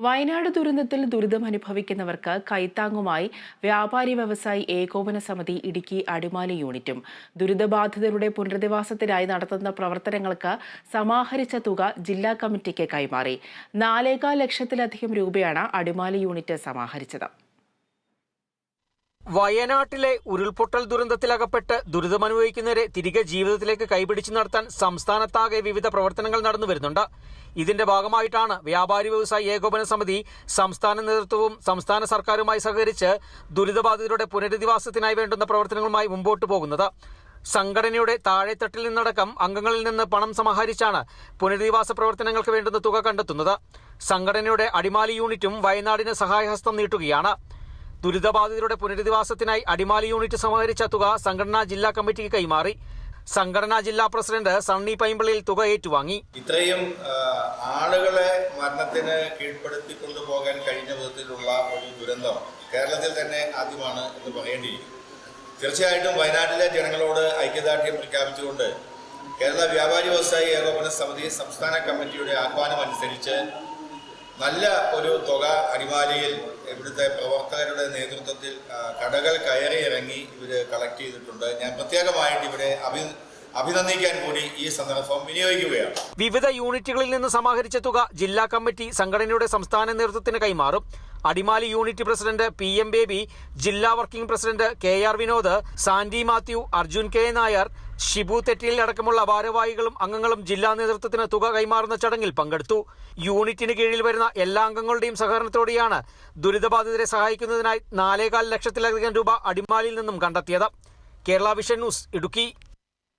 വയനാട് ദുരന്തത്തിൽ ദുരിതമനുഭവിക്കുന്നവർക്ക് കൈത്താങ്ങുമായി വ്യാപാരി വ്യവസായി ഏകോപന സമിതി ഇടുക്കി അടിമാലി യൂണിറ്റും ദുരിതബാധിതരുടെ പുനരധിവാസത്തിനായി നടത്തുന്ന പ്രവർത്തനങ്ങൾക്ക് സമാഹരിച്ച തുക ജില്ലാ കമ്മിറ്റിക്ക് കൈമാറി. 4.25 ലക്ഷത്തിലധികം രൂപയാണ് അടിമാലി യൂണിറ്റ് സമാഹരിച്ചത്. വയനാട്ടിലെ ഉരുൾപൊട്ടൽ ദുരന്തത്തിലകപ്പെട്ട് ദുരിതമനുഭവിക്കുന്നവരെ തിരികെ ജീവിതത്തിലേക്ക് കൈപിടിച്ചു നടത്താൻ സംസ്ഥാനത്താകെ വിവിധ പ്രവർത്തനങ്ങൾ നടന്നുവരുന്നുണ്ട്. ഇതിന്റെ ഭാഗമായിട്ടാണ് വ്യാപാരി വ്യവസായി ഏകോപന സമിതി സംസ്ഥാന നേതൃത്വവും സംസ്ഥാന സർക്കാരുമായി സഹകരിച്ച് ദുരിതബാധിതരുടെ പുനരധിവാസത്തിനായി വേണ്ടുന്ന പ്രവർത്തനങ്ങളുമായി മുമ്പോട്ട് പോകുന്നത്. സംഘടനയുടെ താഴെത്തട്ടിൽ നിന്നടക്കം അംഗങ്ങളിൽ നിന്ന് പണം സമാഹരിച്ചാണ് പുനരധിവാസ പ്രവർത്തനങ്ങൾക്ക് വേണ്ടുന്ന തുക കണ്ടെത്തുന്നത്. സംഘടനയുടെ അടിമാലി യൂണിറ്റും വയനാടിന് സഹായഹസ്തം നീട്ടുകയാണ്. ദുരിതബാധിതരുടെ പുനരധിവാസത്തിനായി അടിമാലി യൂണിറ്റ് സമാഹരിച്ച തുക സംഘടനാ ജില്ലാ കമ്മിറ്റിക്ക് കൈമാറി. സംഘടനാ ജില്ലാ പ്രസിഡന്റ് സണ്ണി പൈമ്പിളിൽ തുക ഏറ്റുവാങ്ങി. ഇത്രയും ആളുകളെ മരണത്തിന് കീഴ്പ്പെടുത്തി കൊണ്ടുപോകാൻ കഴിഞ്ഞ വിധത്തിലുള്ള ഒരു ദുരന്തം കേരളത്തിൽ തന്നെ ആദ്യമാണ് എന്ന് പറയേണ്ടിയിരിക്കും. തീർച്ചയായിട്ടും വയനാട്ടിലെ ജനങ്ങളോട് ഐക്യദാർഢ്യം പ്രഖ്യാപിച്ചുകൊണ്ട് കേരള വ്യാപാരി വ്യവസായി ഏകോപന സമിതി സംസ്ഥാന കമ്മിറ്റിയുടെ ആഹ്വാനം അനുസരിച്ച് നല്ല ഒരു തുക അടിമാലിയിൽ ഇവിടുത്തെ പ്രവർത്തകരുടെ നേതൃത്വത്തിൽ കടകൾ കയറി ഇറങ്ങി ഇവർ കളക്ട് ചെയ്തിട്ടുണ്ട്. ഞാൻ പ്രത്യേകമായിട്ട് ഇവിടെ അഭിനന്ദിക്കാൻ കൂടി ഈ സന്ദർഭം വിനിയോഗിക്കുകയാണ്. വിവിധ യൂണിറ്റുകളിൽ നിന്ന് സമാഹരിച്ച തുക ജില്ലാ കമ്മിറ്റി സംഘടനയുടെ സംസ്ഥാന നേതൃത്വത്തിന് കൈമാറും. Adimali unit president PM Baby, ജില്ലാ working president KR Vinod, Sandy Mathew, Arjun K Nair, Shibu Thettiyil അടക്കമുള്ള ഭാരവാഹികളും അംഗങ്ങളും ജില്ലാ നേതൃത്വത്തിന് തുക കൈമാറുന്ന ചടങ്ങിൽ പങ്കെടുത്തു. യൂണിറ്റിന് കീഴിൽ വരുന്ന എല്ലാ അംഗങ്ങളുടെയും സഹകരണത്തോടെയാണ് ദുരിതബാധിതരെ സഹായിക്കുന്നതിനായി 4.25 ലക്ഷത്തിലധികം രൂപ അടിമാലിയിൽ നിന്നും കണ്ടെത്തിയത്. Kerala vision news, Idukki.